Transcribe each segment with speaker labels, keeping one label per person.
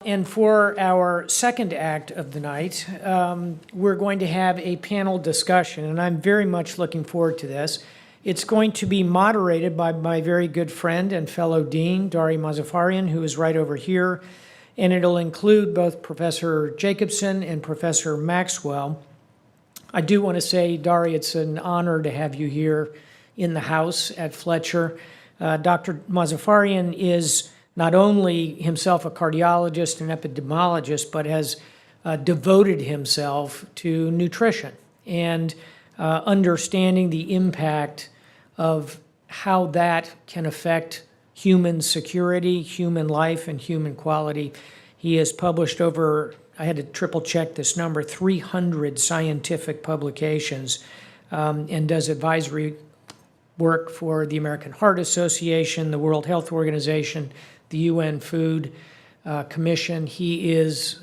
Speaker 1: And for our second act of the night, we're going to have a panel discussion, and I'm very much looking forward to this. It's going to be moderated by my very good friend and fellow dean, Dari Mozaffarian, who is right over here, and it'll include both Professor Jacobsen and Professor Maxwell. I do want to say, Dari, it's an honor to have you here in the house at Fletcher. Dr. Mozaffarian is not only himself a cardiologist and epidemiologist, but has devoted himself to nutrition and understanding the impact of how that can affect human security, human life, and human quality. He has published over, I had to triple check this number, 300 scientific publications, and does advisory work for the American Heart Association, the World Health Organization, the UN Food Commission. He is,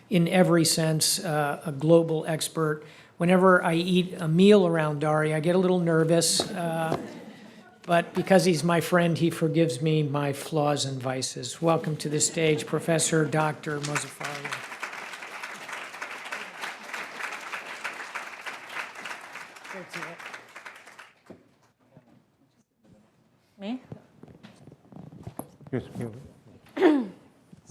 Speaker 1: in every sense, a global expert. Whenever I eat a meal around Dari, I get a little nervous, but because he's my friend, he forgives me my flaws and vices. Welcome to the stage, Professor Dr. Mozaffarian.
Speaker 2: Me?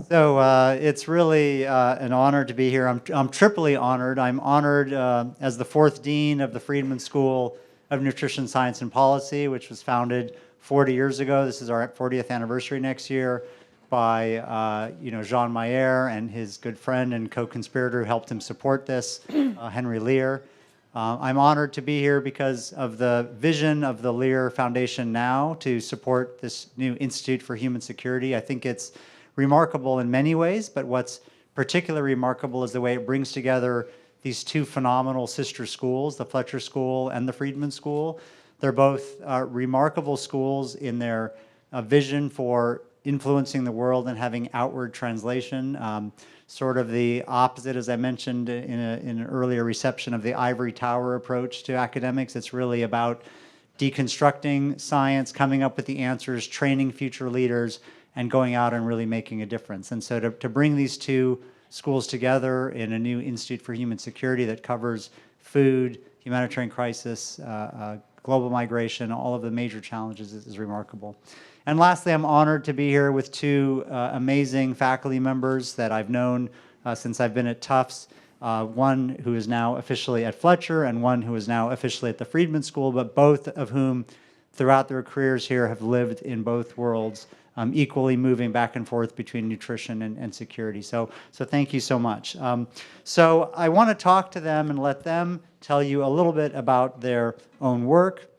Speaker 3: So it's really an honor to be here. I'm triply honored. I'm honored as the fourth dean of the Friedman School of Nutrition Science and Policy, which was founded 40 years ago. This is our 40th anniversary next year by Jean Leir and his good friend and co-conspirator who helped him support this, Henry Leir. I'm honored to be here because of the vision of the Leir Foundation now to support this new Institute for Human Security. I think it's remarkable in many ways, but what's particularly remarkable is the way it brings together these two phenomenal sister schools, the Fletcher School and the Friedman School. They're both remarkable schools in their vision for influencing the world and having outward translation. Sort of the opposite, as I mentioned in an earlier reception, of the ivory tower approach to academics. It's really about deconstructing science, coming up with the answers, training future leaders, and going out and really making a difference. And so to bring these two schools together in a new Institute for Human Security that covers food, humanitarian crisis, global migration, all of the major challenges is remarkable. And lastly, I'm honored to be here with two amazing faculty members that I've known since I've been at Tufts. One who is now officially at Fletcher and one who is now officially at the Friedman School, but both of whom throughout their careers here have lived in both worlds, equally moving back and forth between nutrition and security. So thank you so much. So I want to talk to them and let them tell you a little bit about their own work.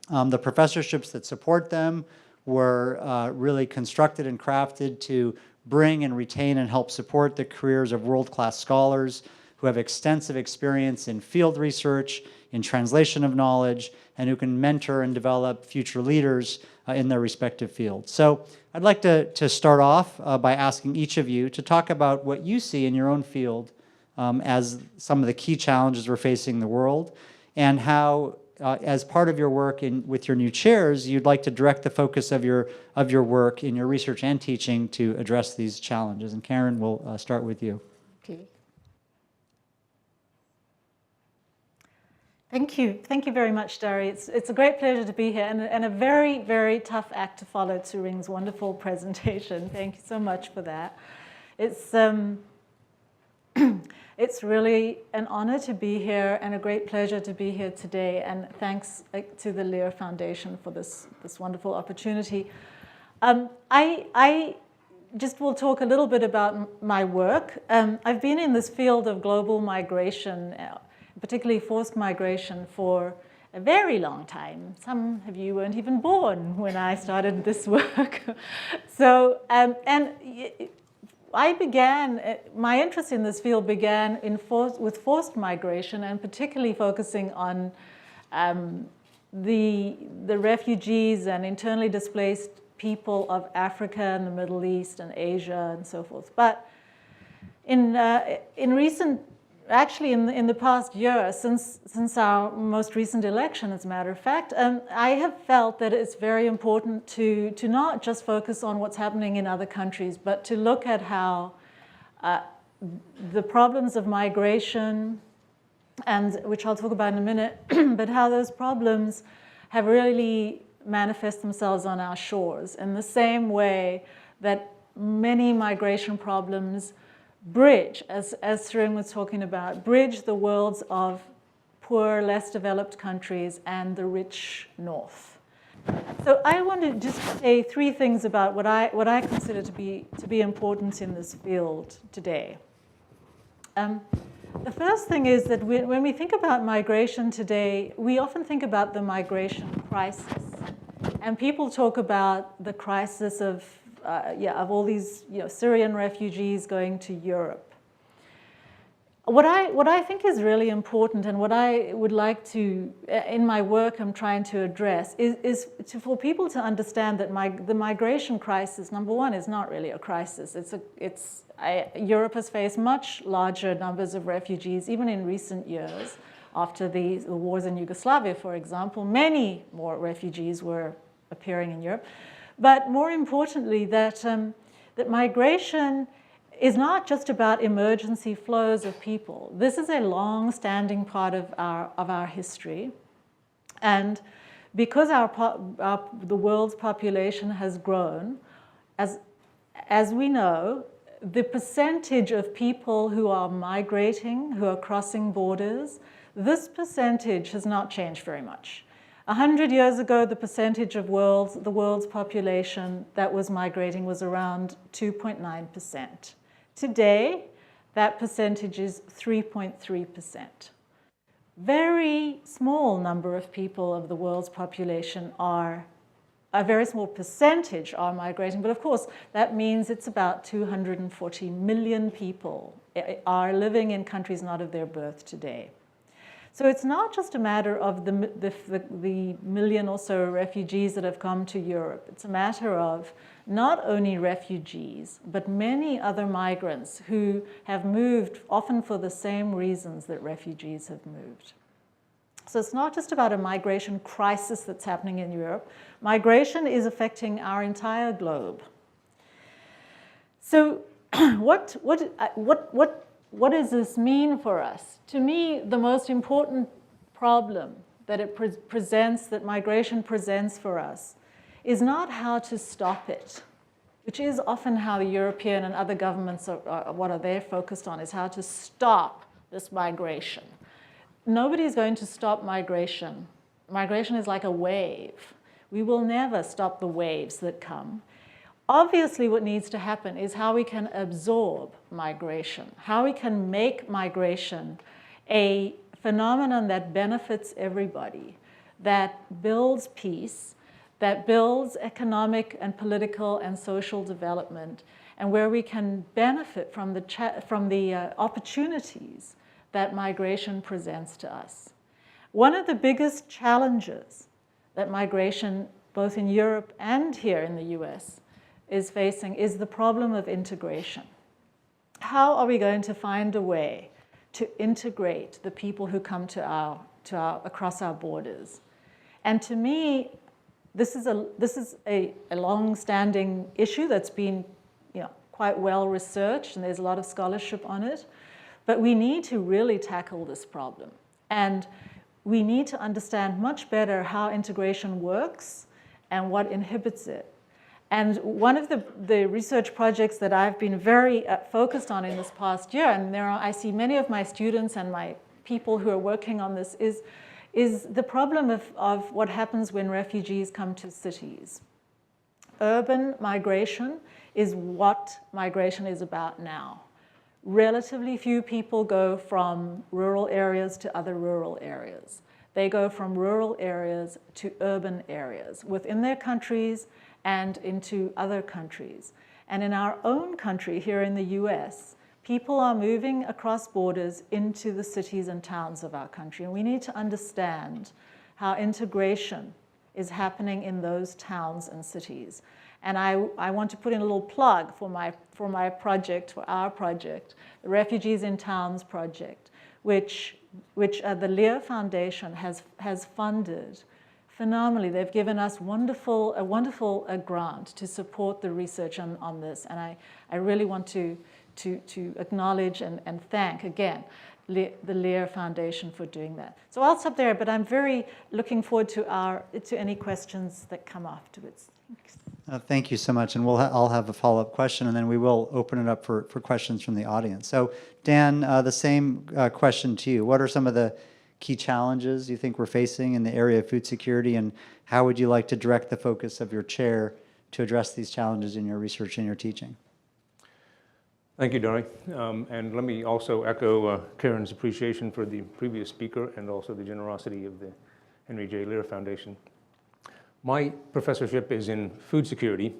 Speaker 3: The professorships that support them were really constructed and crafted to bring and retain and help support the careers of world-class scholars who have extensive experience in field research, in translation of knowledge, and who can mentor and develop future leaders in their respective fields. So I'd like to start off by asking each of you to talk about what you see in your own field as some of the key challenges we're facing in the world, and how as part of your work with your new chairs, you'd like to direct the focus of your work in your research and teaching to address these challenges. And Karen, we'll start with you.
Speaker 2: Okay. Thank you. Thank you very much, Dari. It's a great pleasure to be here, and a very, very tough act to follow to Ring's wonderful presentation. Thank you so much for that. It's really an honor to be here and a great pleasure to be here today, and thanks to the Leir Foundation for this wonderful opportunity. I just will talk a little bit about my work. I've been in this field of global migration, particularly forced migration, for a very long time. Some of you weren't even born when I started this work. So, I began, my interest in this field began with forced migration, and particularly focusing on the refugees and internally displaced people of Africa and the Middle East and Asia and so forth. But in the past year, since our most recent election, as a matter of fact, I have felt that it's very important to not just focus on what's happening in other countries, but to look at how the problems of migration, and which I'll talk about in a minute, but how those problems have really manifest themselves on our shores in the same way that many migration problems bridge, as Surin was talking about, bridge the worlds of poor, less developed countries and the rich north. So I want to just say three things about what I consider to be important in this field today. The first thing is that when we think about migration today, we often think about the migration crisis. And people talk about the crisis of all these Syrian refugees going to Europe. What I think is really important, and what I would like to, in my work I'm trying to address, is for people to understand that the migration crisis, number one, is not really a crisis. Europe has faced much larger numbers of refugees, even in recent years. After the wars in Yugoslavia, for example, many more refugees were appearing in Europe. But more importantly, that migration is not just about emergency flows of people. This is a long-standing part of our history. And because the world's population has grown, as we know, the percentage of people who are migrating, who are crossing borders, this percentage has not changed very much. 100 years ago, the percentage of the world's population that was migrating was around 2.9%. Today, that percentage is 3.3%. Very small number of people of the world's population are, a very small percentage are migrating, but of course, that means it's about 240 million people are living in countries not of their birth today. So it's not just a matter of the million or so refugees that have come to Europe. It's a matter of not only refugees, but many other migrants who have moved, often for the same reasons that refugees have moved. So it's not just about a migration crisis that's happening in Europe. Migration is affecting our entire globe. So what does this mean for us? To me, the most important problem that it presents, that migration presents for us, is not how to stop it, which is often how the European and other governments what they're focused on, is how to stop this migration. Nobody's going to stop migration. Migration is like a wave. We will never stop the waves that come. Obviously, what needs to happen is how we can absorb migration, how we can make migration a phenomenon that benefits everybody, that builds peace, that builds economic and political and social development, and where we can benefit from the opportunities that migration presents to us. One of the biggest challenges that migration, both in Europe and here in the US, is facing is the problem of integration. How are we going to find a way to integrate the people who come across our borders? And to me, this is a long-standing issue that's been quite well researched, and there's a lot of scholarship on it. But we need to really tackle this problem. And we need to understand much better how integration works and what inhibits it. And one of the research projects that I've been very focused on in this past year, and I see many of my students and my people who are working on this, is the problem of what happens when refugees come to cities. Urban migration is what migration is about now. Relatively few people go from rural areas to other rural areas. They go from rural areas to urban areas within their countries and into other countries. And in our own country, here in the US, people are moving across borders into the cities and towns of our country. And we need to understand how integration is happening in those towns and cities. And I want to put in a little plug for my project, for our project, the Refugees in Towns project, which the Leir Foundation has funded phenomenally. They've given us a wonderful grant to support the research on this. And I really want to to acknowledge and thank again the Leir Foundation for doing that. So I'll stop there, but I'm very looking forward to any questions that come afterwards. Thanks.
Speaker 3: Thank you so much, and I'll have a follow-up question, and then we will open it up for questions from the audience. So, Dan, the same question to you. What are some of the key challenges you think we're facing in the area of food security, and how would you like to direct the focus of your chair to address these challenges in your research and your teaching?
Speaker 4: Thank you, Dari. And let me also echo Karen's appreciation for the previous speaker and also the generosity of the Henry J. Leir Foundation. My professorship is in food security,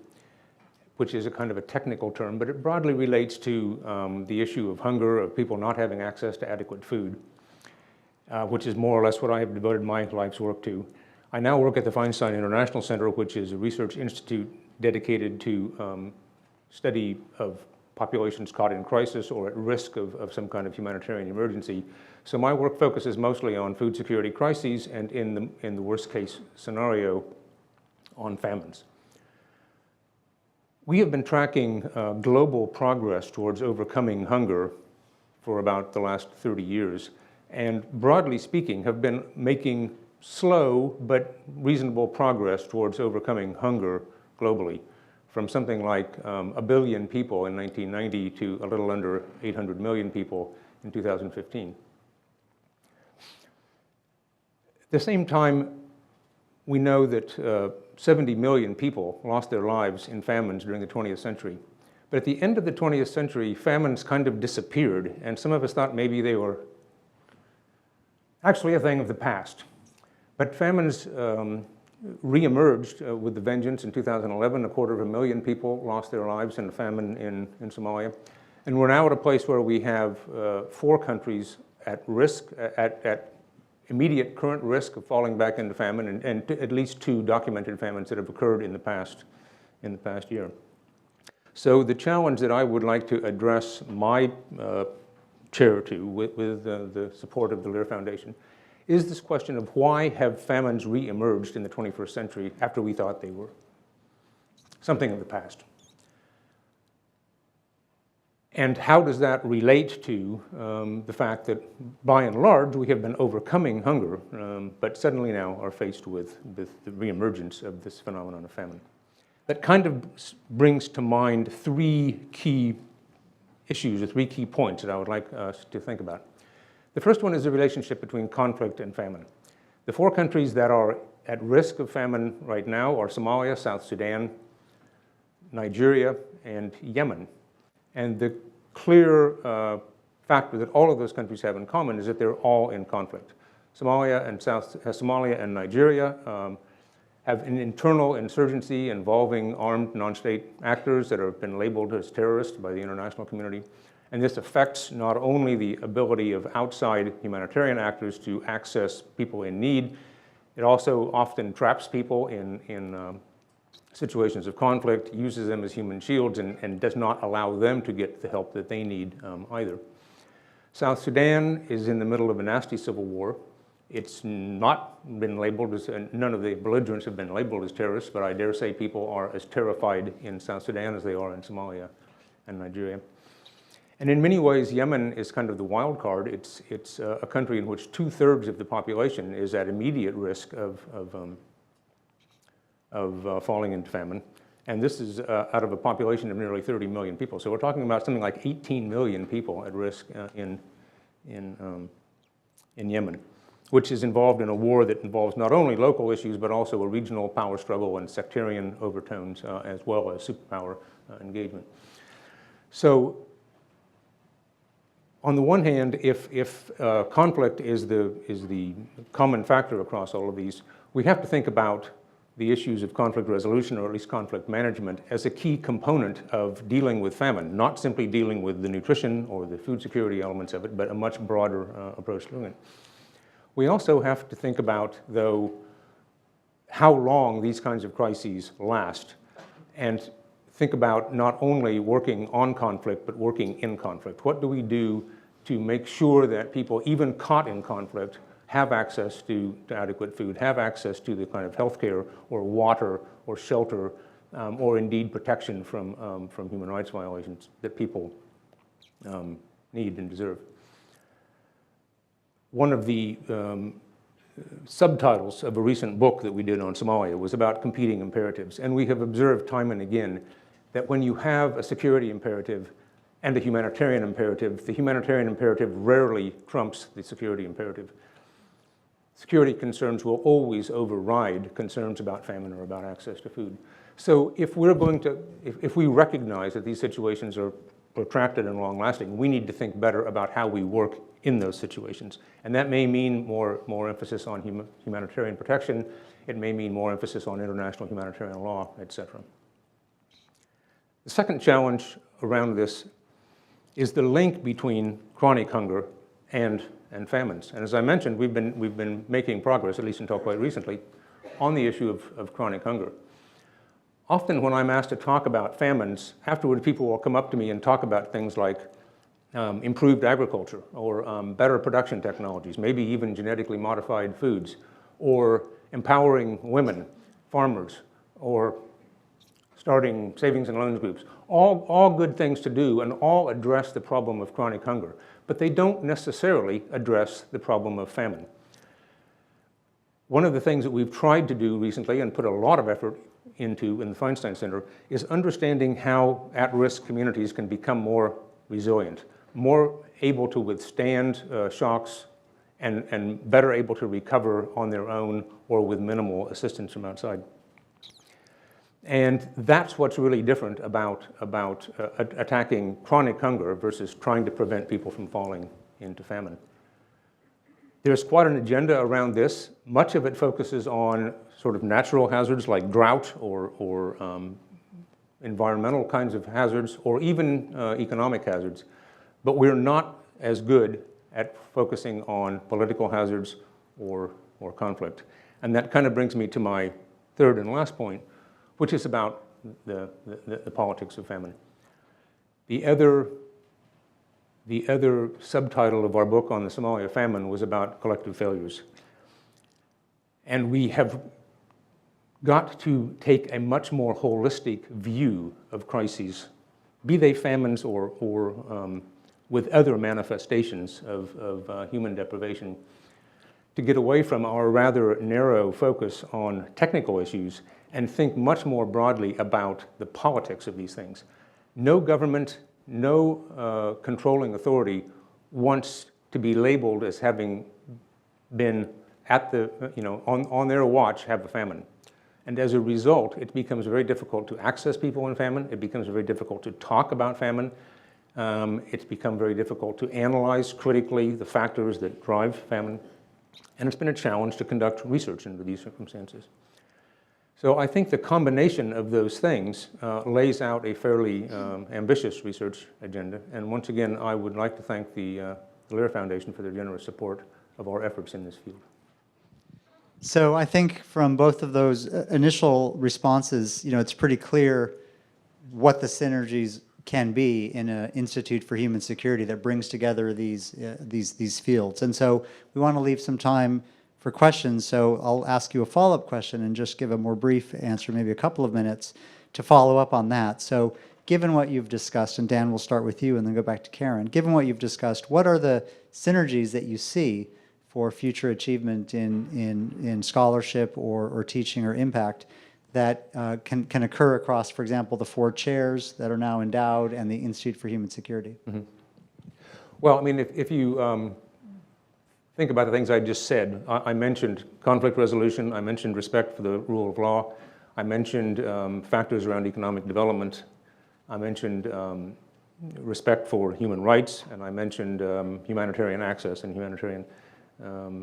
Speaker 4: which is a kind of a technical term, but it broadly relates to the issue of hunger, of people not having access to adequate food, which is more or less what I have devoted my life's work to. I now work at the Feinstein International Center, which is a research institute dedicated to study of populations caught in crisis or at risk of some kind of humanitarian emergency. So my work focuses mostly on food security crises and in the worst case scenario on famines. We have been tracking global progress towards overcoming hunger for about the last 30 years, and broadly speaking have been making slow but reasonable progress towards overcoming hunger globally, from something like 1 billion people in 1990 to a little under 800 million people in 2015. At the same time, we know that 70 million people lost their lives in famines during the 20th century. But at the end of the 20th century, famines kind of disappeared, and some of us thought maybe they were actually a thing of the past. But famines re-emerged with the vengeance in 2011. 250,000 people lost their lives in a famine in Somalia. And we're now at a place where we have 4 countries at risk, at immediate current risk of falling back into famine, and at least 2 documented famines that have occurred in the past year. So the challenge that I would like to address my chair to with the support of the Leir Foundation is this question of why have famines re-emerged in the 21st century after we thought they were something of the past? And how does that relate to the fact that, by and large, we have been overcoming hunger, but suddenly now are faced with the reemergence of this phenomenon of famine? That kind of brings to mind 3 key issues, or 3 key points that I would like us to think about. The first one is the relationship between conflict and famine. The 4 countries that are at risk of famine right now are Somalia, South Sudan, Nigeria, and Yemen. And the clear factor that all of those countries have in common is that they're all in conflict. Somalia and Nigeria have an internal insurgency involving armed non-state actors that have been labeled as terrorists by the international community. And this affects not only the ability of outside humanitarian actors to access people in need, it also often traps people in situations of conflict, uses them as human shields, and does not allow them to get the help that they need either. South Sudan is in the middle of a nasty civil war. It's not been labeled as, none of the belligerents have been labeled as terrorists, but I dare say people are as terrified in South Sudan as they are in Somalia and Nigeria. And in many ways, Yemen is kind of the wild card. It's a country in which 2/3 of the population is at immediate risk of falling into famine. And this is out of a population of nearly 30 million people. So we're talking about something like 18 million people at risk in Yemen, which is involved in a war that involves not only local issues, but also a regional power struggle and sectarian overtones, as well as superpower engagement. So on the one hand, if conflict is the common factor across all of these, we have to think about the issues of conflict resolution, or at least conflict management, as a key component of dealing with famine, not simply dealing with the nutrition or the food security elements of it, but a much broader approach to it. We also have to think about, though, how long these kinds of crises last, and think about not only working on conflict, but working in conflict. What do we do to make sure that people, even caught in conflict, have access to adequate food, have access to the kind of healthcare or water or shelter, or indeed protection from human rights violations that people need and deserve. One of the subtitles of a recent book that we did on Somalia was about competing imperatives, and we have observed time and again that when you have a security imperative and a humanitarian imperative, the humanitarian imperative rarely trumps the security imperative. Security concerns will always override concerns about famine or about access to food. So if we're going to, if we recognize that these situations are protracted and long-lasting, we need to think better about how we work in those situations. And that may mean more emphasis on humanitarian protection. It may mean more emphasis on international humanitarian law, etc. The second challenge around this is the link between chronic hunger and famines. And as I mentioned, we've been making progress, at least until quite recently, on the issue of chronic hunger. Often when I'm asked to talk about famines, afterward people will come up to me and talk about things like improved agriculture or better production technologies, maybe even genetically modified foods, or empowering women, farmers, or starting savings and loans groups. All good things to do and all address the problem of chronic hunger, but they don't necessarily address the problem of famine. One of the things that we've tried to do recently and put a lot of effort into in the Feinstein Center is understanding how at-risk communities can become more resilient, more able to withstand shocks and better able to recover on their own or with minimal assistance from outside. And that's what's really different about attacking chronic hunger versus trying to prevent people from falling into famine. There's quite an agenda around this. Much of it focuses on sort of natural hazards like drought or environmental kinds of hazards or even economic hazards. But we're not as good at focusing on political hazards or conflict. And that kind of brings me to my third and last point, which is about the politics of famine. The other subtitle of our book on the Somalia famine was about collective failures. And we have got to take a much more holistic view of crises, be they famines or with other manifestations of human deprivation, to get away from our rather narrow focus on technical issues and think much more broadly about the politics of these things. No government, no controlling authority wants to be labeled as having been at the, on their watch have a famine. And as a result, it becomes very difficult to access people in famine. It becomes very difficult to talk about famine. It's become very difficult to analyze critically the factors that drive famine. And it's been a challenge to conduct research into these circumstances. So I think the combination of those things lays out a fairly ambitious research agenda. And once again, I would like to thank the Leir Foundation for their generous support of our efforts in this field.
Speaker 3: So I think from both of those initial responses, it's pretty clear what the synergies can be in an Institute for Human Security that brings together these fields. And so we want to leave some time for questions. So I'll ask you a follow-up question and just give a more brief answer, maybe a couple of minutes, to follow up on that. So given what you've discussed, and Dan, we'll start with you and then go back to Karen. Given what you've discussed, what are the synergies that you see for future achievement in scholarship or teaching or impact that can occur across, for example, the 4 chairs that are now endowed and the Institute for Human Security? Mm-hmm.
Speaker 4: Well, I mean, if you think about the things I just said, I mentioned conflict resolution, I mentioned respect for the rule of law, I mentioned factors around economic development, I mentioned respect for human rights, and I mentioned humanitarian access and humanitarian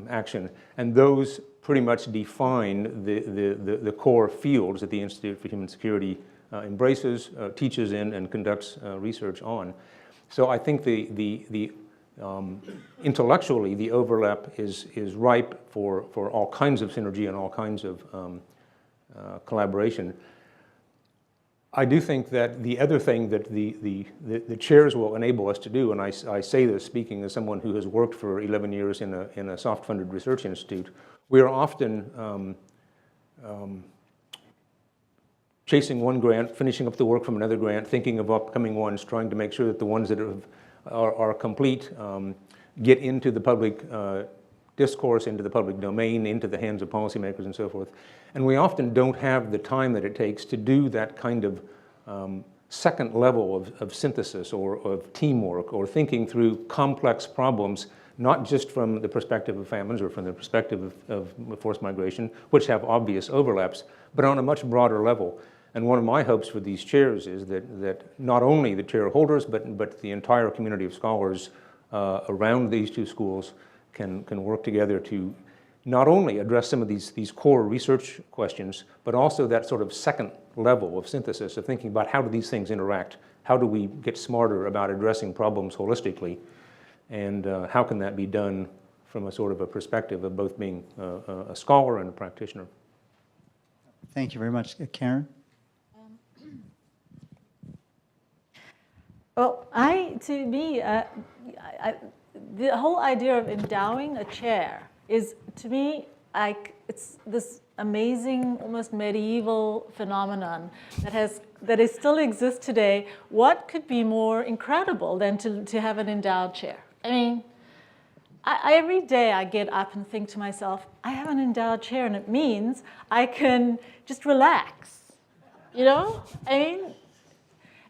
Speaker 4: action. And those pretty much define the core fields that the Institute for Human Security embraces, teaches in, and conducts research on. So I think intellectually, the overlap is ripe for all kinds of synergy and all kinds of collaboration. I do think that the other thing that the chairs will enable us to do, and I say this speaking as someone who has worked for 11 years in a soft-funded research institute, we are often chasing one grant, finishing up the work from another grant, thinking of upcoming ones, trying to make sure that the ones that have are complete, get into the public discourse, into the public domain, into the hands of policymakers and so forth. And we often don't have the time that it takes to do that kind of second level of synthesis or of teamwork or thinking through complex problems, not just from the perspective of famines or from the perspective of forced migration, which have obvious overlaps, but on a much broader level. And one of my hopes for these chairs is that not only the chair holders, but the entire community of scholars around these two schools can work together to not only address some of these core research questions, but also that sort of second level of synthesis of thinking about how do these things interact, how do we get smarter about addressing problems holistically, and how can that be done from a sort of a perspective of both being a scholar and a practitioner.
Speaker 3: Thank you very much. Karen?
Speaker 2: Well, to me, the whole idea of endowing a chair is, to me, like it's this amazing, almost medieval phenomenon that still exists today. What could be more incredible than to have an endowed chair? I mean, every day I get up and think to myself, I have an endowed chair, and it means I can just relax, you know? I mean,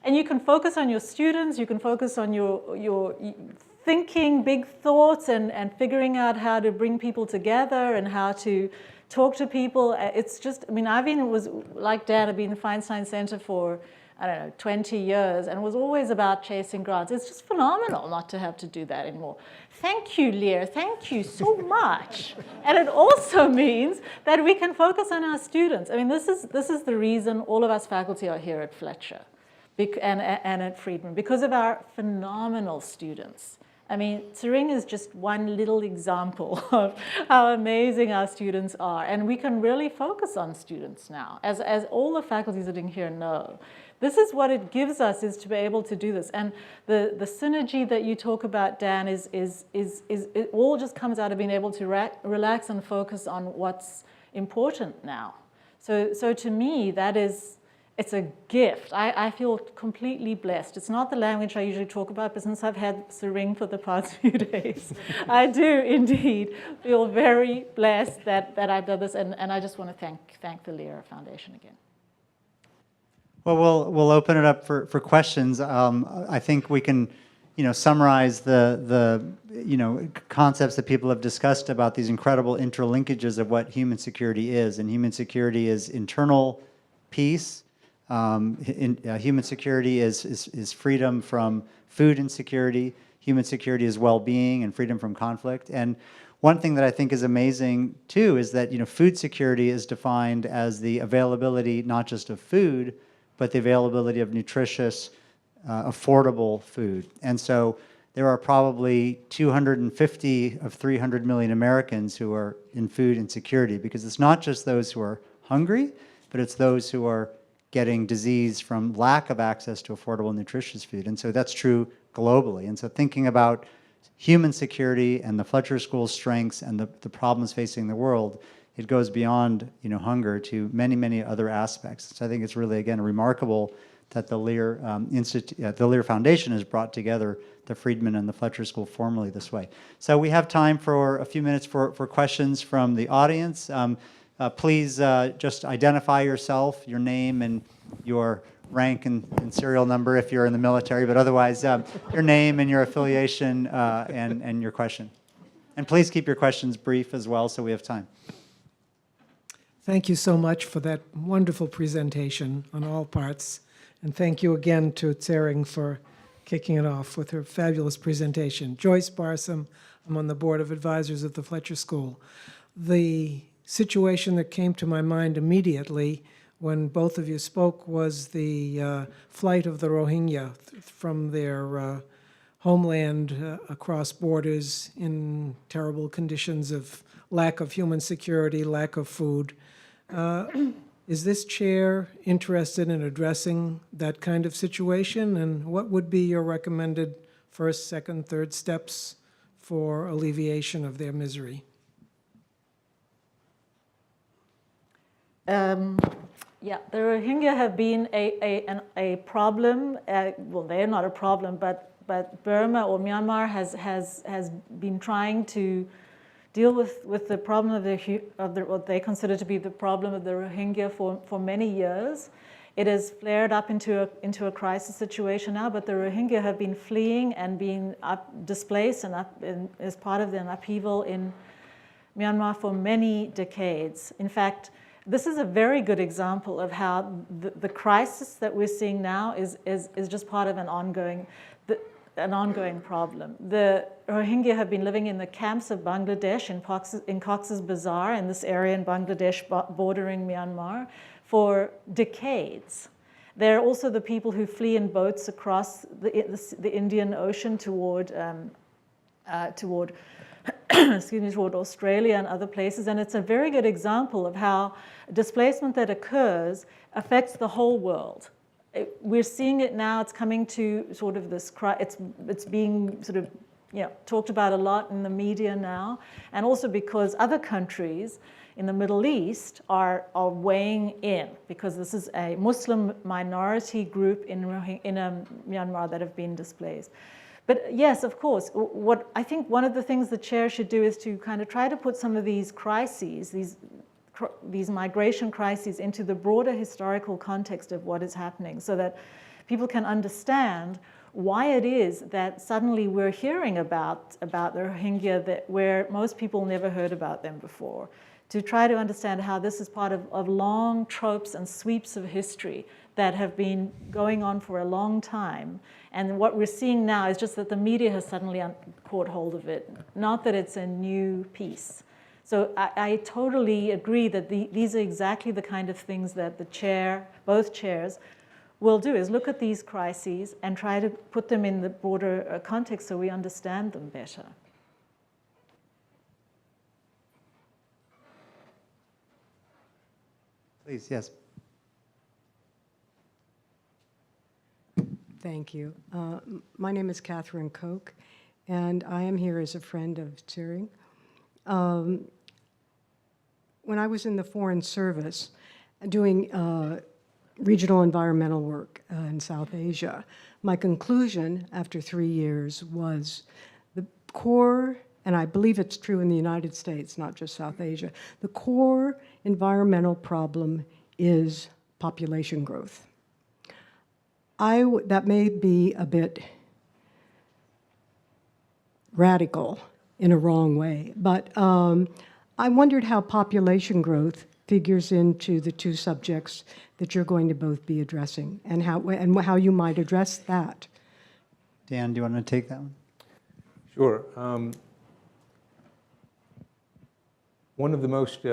Speaker 2: and you can focus on your students, you can focus on your thinking big thoughts and figuring out how to bring people together and how to talk to people. It's just, I mean, I've been in Feinstein Center for, I don't know, 20 years, and it was always about chasing grants. It's just phenomenal not to have to do that anymore. Thank you, Leir. Thank you so much. And it also means that we can focus on our students. I mean, this is the reason all of us faculty are here at Fletcher and at Friedman, because of our phenomenal students. I mean, Tsering is just one little example of how amazing our students are. And we can really focus on students now, as all the faculty sitting here know. This is what it gives us, is to be able to do this. And the synergy that you talk about, Dan, it all just comes out of being able to relax and focus on what's important now. So to me, it's a gift. I feel completely blessed. It's not the language I usually talk about, but since I've had Tsering for the past few days, I do indeed feel very blessed that I've done this, and I just want to thank the Leir Foundation again.
Speaker 3: Well, we'll open it up for questions. I think we can, summarize the concepts that people have discussed about these incredible interlinkages of what human security is, and human security is internal peace. Human security is freedom from food insecurity. Human security is well-being and freedom from conflict. And one thing that I think is amazing too is that food security is defined as the availability not just of food, but the availability of nutritious, affordable food. And so there are probably 250 of 300 million Americans who are in food insecurity, because it's not just those who are hungry, but it's those who are getting disease from lack of access to affordable, nutritious food. And so that's true globally. And so thinking about human security and the Fletcher School's strengths and the problems facing the world, it goes beyond hunger to many, many other aspects. So I think it's really, again, remarkable that the Leir Foundation has brought together the Friedman and the Fletcher School formally this way. So we have time for a few minutes for questions from the audience. Please just identify yourself, your name and your rank and serial number if you're in the military, but otherwise your name and your affiliation and your question. And please keep your questions brief as well so we have time.
Speaker 5: Thank you so much for that wonderful presentation on all parts. And thank you again to Tsering for kicking it off with her fabulous presentation. Joyce Barsom, I'm on the Board of Advisors of the Fletcher School. The situation that came to my mind immediately when both of you spoke was the flight of the Rohingya from their homeland across borders in terrible conditions of lack of human security, lack of food. Is this chair interested in addressing that kind of situation? And what would be your recommended first, second, third steps for alleviation of their misery?
Speaker 2: Yeah, the Rohingya have been a problem. Well, they're not a problem, but but Burma or Myanmar has been trying to deal with the problem of what they consider to be the problem of the Rohingya for many years. It has flared up into a crisis situation now, but the Rohingya have been fleeing and being displaced and as part of an upheaval in Myanmar for many decades. In fact, this is a very good example of how the crisis that we're seeing now is just part of an ongoing problem. The Rohingya have been living in the camps of Bangladesh in Cox's Bazar, in this area in Bangladesh bordering Myanmar, for decades. They're also the people who flee in boats across the Indian Ocean toward toward Australia and other places. And it's a very good example of how displacement that occurs affects the whole world. We're seeing it now. It's coming to sort of this, it's being sort of talked about a lot in the media now, and also because other countries in the Middle East are weighing in, because this is a Muslim minority group in Myanmar that have been displaced. But yes, of course, what I think one of the things the chair should do is to kind of try to put some of these crises, these migration crises, into the broader historical context of what is happening, so that people can understand why it is that suddenly we're hearing about the Rohingya where most people never heard about them before. To try to understand how this is part of long tropes and sweeps of history that have been going on for a long time. And what we're seeing now is just that the media has suddenly caught hold of it, not that it's a new piece. So I totally agree that these are exactly the kind of things that both chairs, will do, is look at these crises and try to put them in the broader context so we understand them better.
Speaker 3: Please, yes.
Speaker 6: Thank you. My name is Catherine Koch, and I am here as a friend of Tsering. When I was in the Foreign Service doing regional environmental work in South Asia, my conclusion after 3 years was the core, and I believe it's true in the United States, not just South Asia, the core environmental problem is population growth. That may be a bit radical in a wrong way, but I wondered how population growth figures into the two subjects that you're going to both be addressing, and how you might address that.
Speaker 3: Dan, do you want to take that one?
Speaker 4: Sure. One of the most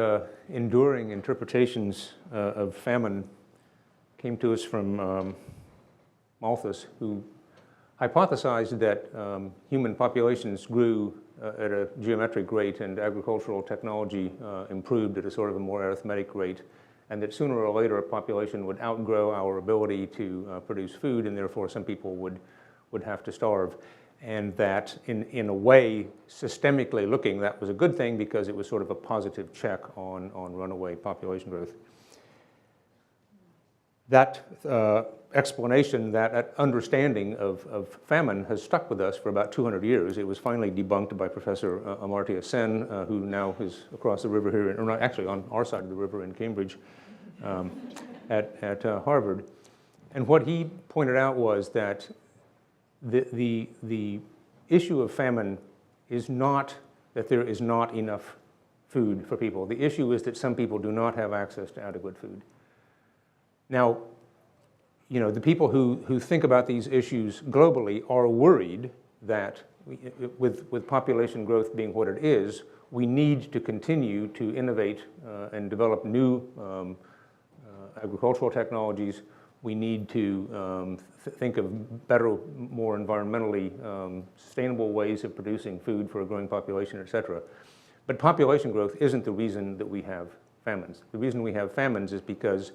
Speaker 4: enduring interpretations of famine came to us from Malthus, who hypothesized that human populations grew at a geometric rate and agricultural technology improved at a sort of a more arithmetic rate, and that sooner or later a population would outgrow our ability to produce food, and therefore some people would have to starve. And that in a way, systemically looking, that was a good thing because it was sort of a positive check on runaway population growth. That explanation, that understanding of famine has stuck with us for about 200 years. It was finally debunked by Professor Amartya Sen, who now is across the river here, or not, actually on our side of the river in Cambridge, at Harvard. And what he pointed out was that the issue of famine is not that there is not enough food for people. The issue is that some people do not have access to adequate food. Now, the people who think about these issues globally are worried that with population growth being what it is, we need to continue to innovate and develop new agricultural technologies. We need to think of better, more environmentally sustainable ways of producing food for a growing population, et cetera. But population growth isn't the reason that we have famines. The reason we have famines is because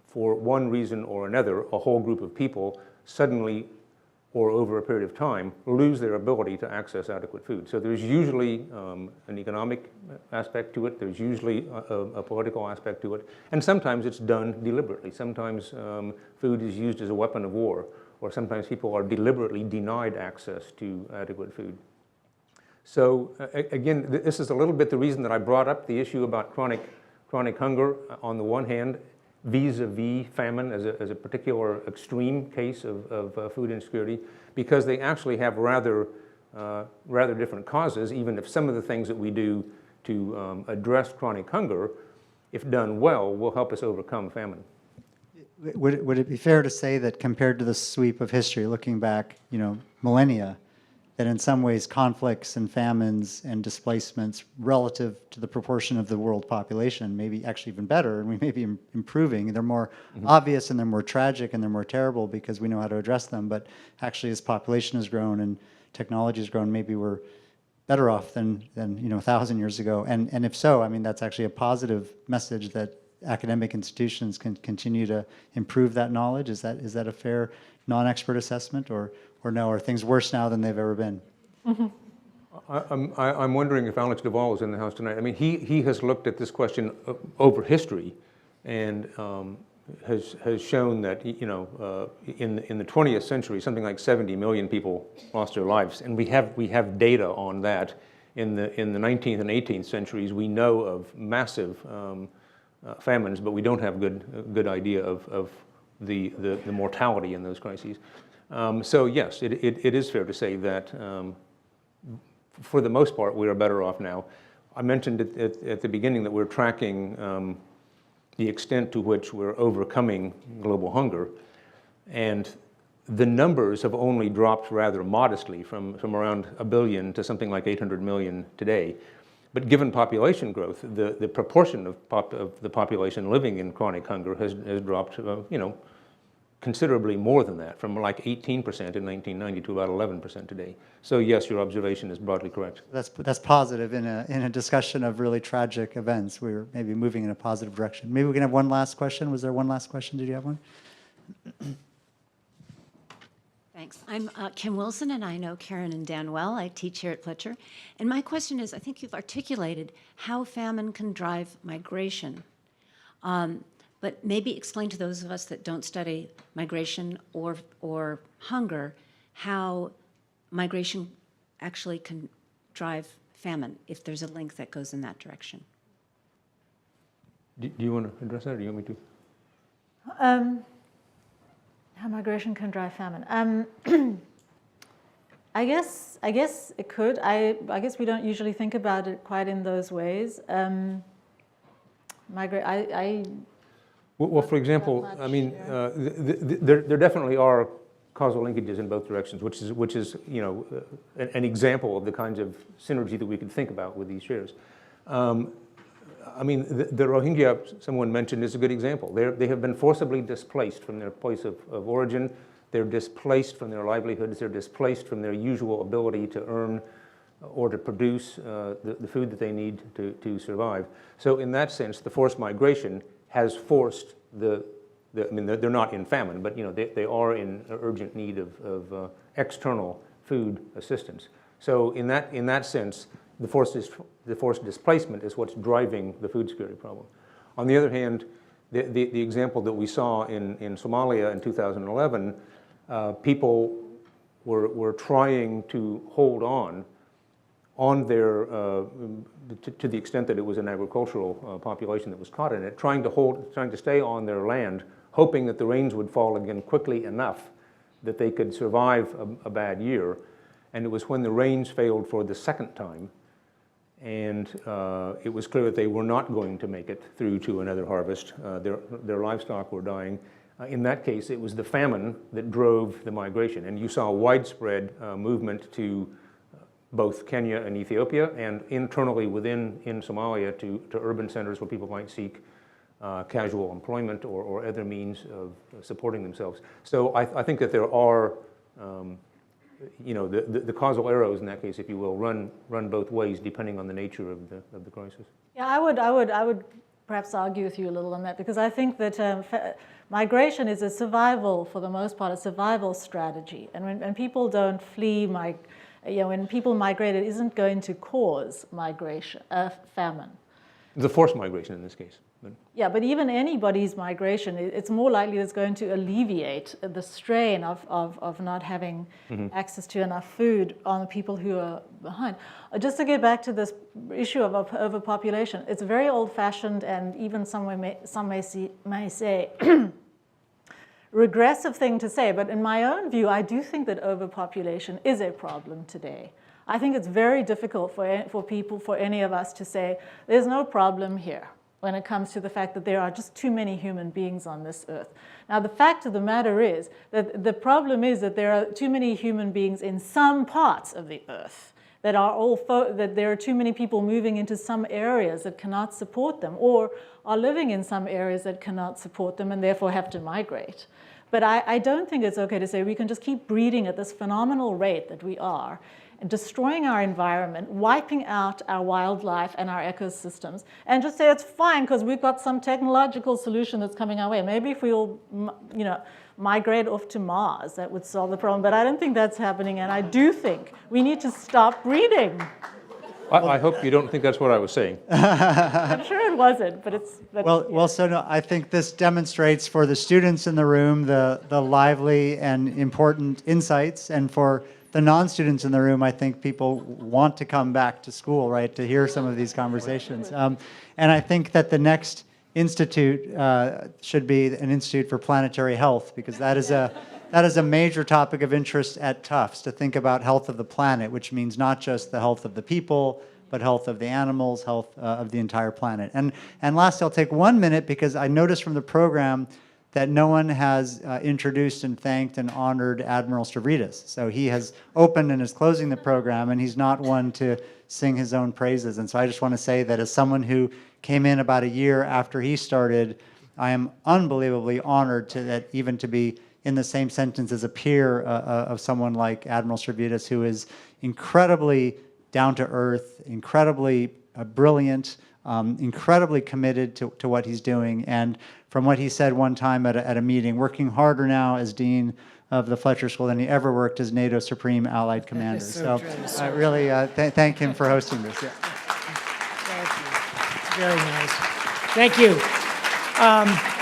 Speaker 4: for one reason or another, a whole group of people suddenly, or over a period of time, lose their ability to access adequate food. So there's usually an economic aspect to it, there's usually a political aspect to it, and sometimes it's done deliberately. Sometimes food is used as a weapon of war, or sometimes people are deliberately denied access to adequate food. So again, this is a little bit the reason that I brought up the issue about chronic hunger on the one hand, vis-a-vis famine as a particular extreme case of food insecurity, because they actually have rather different causes, even if some of the things that we do to address chronic hunger, if done well, will help us overcome famine.
Speaker 3: Would it be fair to say that compared to the sweep of history, looking back, millennia, that in some ways conflicts and famines and displacements relative to the proportion of the world population may be actually even better, and we may be improving. They're more obvious and they're more tragic and they're more terrible because we know how to address them, but actually as population has grown and technology has grown, maybe we're better off than 1,000 years ago. And if so, I mean, that's actually a positive message that academic institutions can continue to improve that knowledge. Is that a fair non-expert assessment, or no, are things worse now than they've ever been?
Speaker 4: I'm wondering if Alex Duvall is in the house tonight. I mean, he has looked at this question over history, and has shown that in the 20th century, something like 70 million people lost their lives, and we have data on that. In the 19th and 18th centuries, we know of massive famines, but we don't have a good idea of the mortality in those crises. So yes, it is fair to say that for the most part we are better off now. I mentioned at the beginning that we're tracking the extent to which we're overcoming global hunger, and the numbers have only dropped rather modestly from around 1 billion to something like 800 million today. But given population growth, the proportion of the population living in chronic hunger has dropped, considerably more than that, from like 18% in 1990 to about 11% today. So yes, your observation is broadly correct.
Speaker 3: That's positive in a discussion of really tragic events. We're maybe moving in a positive direction. Maybe we can have one last question. Was there one last question? Did you have one?
Speaker 7: Thanks. I'm Kim Wilson, and I know Karen and Dan well. I teach here at Fletcher. And my question is, I think you've articulated how famine can drive migration. But maybe explain to those of us that don't study migration or hunger how migration actually can drive famine, if there's a link that goes in that direction.
Speaker 4: Do you want to address that, or do you want me to?
Speaker 2: How migration can drive famine. I guess it could. I guess we don't usually think about it quite in those ways.
Speaker 4: Well, for example, I mean, there definitely are causal linkages in both directions, which is an example of the kinds of synergy that we could think about with these shares. I mean, the Rohingya, someone mentioned, is a good example. They have been forcibly displaced from their place of origin. They're displaced from their livelihoods. They're displaced from their usual ability to earn or to produce the food that they need to survive. So in that sense, the forced migration has forced I mean, they're not in famine, but they are in urgent need of external food assistance. So in that sense, the forced displacement is what's driving the food security problem. On the other hand, the example that we saw in Somalia in 2011, people were trying to hold on their, to the extent that it was an agricultural population that was caught in it, trying to stay on their land, hoping that the rains would fall again quickly enough that they could survive a bad year. And it was when the rains failed for the second time, and it was clear that they were not going to make it through to another harvest. Their livestock were dying. In that case, it was the famine that drove the migration, and you saw widespread movement to both Kenya and Ethiopia, and internally in Somalia to urban centers where people might seek casual employment or other means of supporting themselves. So I think that there are the causal arrows in that case, if you will, run both ways depending on the nature of the crisis.
Speaker 2: Yeah, I would perhaps argue with you a little on that, because I think that migration is a survival, for the most part, a survival strategy. And when people don't flee, when people migrate, it isn't going to cause migration, famine.
Speaker 4: The forced migration in this case.
Speaker 2: Yeah, but even anybody's migration, it's more likely it's going to alleviate the strain of not having access to enough food on the people who are behind. Just to get back to this issue of overpopulation, it's very old-fashioned and even some may say regressive thing to say, but in my own view, I do think that overpopulation is a problem today. I think it's very difficult for any of us to say, there's no problem here when it comes to the fact that there are just too many human beings on this earth. Now, the fact of the matter is that the problem is that there are too many human beings in some parts of the earth, that there are too many people moving into some areas that cannot support them, or are living in some areas that cannot support them and therefore have to migrate. But I don't think it's okay to say we can just keep breeding at this phenomenal rate that we are, and destroying our environment, wiping out our wildlife and our ecosystems, and just say it's fine because we've got some technological solution that's coming our way. Maybe if we'll, migrate off to Mars, that would solve the problem. But I don't think that's happening, and I do think we need to stop breeding.
Speaker 4: I hope you don't think that's what I was saying.
Speaker 2: I'm sure it wasn't, but it's...
Speaker 3: So no, I think this demonstrates for the students in the room the lively and important insights, and for the non-students in the room, I think people want to come back to school, right, to hear some of these conversations. And I think that the next institute should be an Institute for Planetary Health, because that is a major topic of interest at Tufts, to think about health of the planet, which means not just the health of the people, but health of the animals, health of the entire planet. And last, I'll take 1 minute, because I noticed from the program that no one has introduced and thanked and honored Admiral Stavridis. So he has opened and is closing the program, and he's not one to sing his own praises. And so I just want to say that as someone who came in about a year after he started, I am unbelievably honored even to be in the same sentence as a peer of someone like Admiral Stavridis, who is incredibly down to earth, incredibly brilliant, incredibly committed to what he's doing. And from what he said one time at a meeting, working harder now as Dean of the Fletcher School than he ever worked as NATO Supreme Allied Commander. So I really thank him for hosting this. Yeah.
Speaker 1: Thank you. Very nice. Thank you.